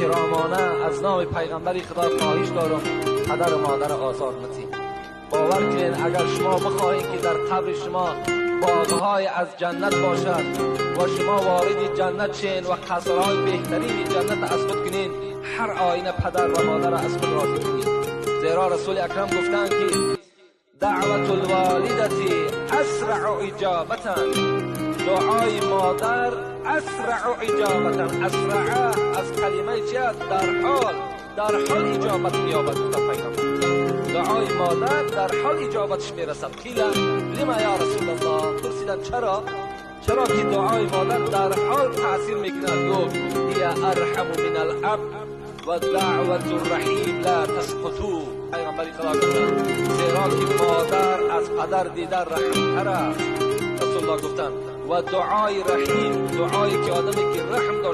احترامانه از نام پیغمبر خدا خواهش دارم پدر و مادر آزار ندید. باور کنین اگر شما بخواهید که در قبر شما باغهای از جنت باشد و شما وارد جنت شین و قصرهای بهترین جنت از خود کنین، هر آینه پدر و مادر از خود راضی کنین. زیرا رسول اکرم گفتند که دعوت الوالدتی اسرع اجابتا، دعای مادر اسرع اجابتا. اسرع از کلمه چیست؟ در حال اجابت می‌یابد. دعای مادر در حال اجابتش میرسد. قیل لما یا رسول الله، پرسیدن چرا که دعای مادر در حال تاثیر میکند؟ گفت هی ارحم من الاب و دعوت الرحیم لا تسقطو. پیغمبر خدا گفتند زیرا که مادر از پدر دیگر رحم‌تر است. رسول الله گفتند و دعای رحیم، دعایی که آدمی که رحم داشت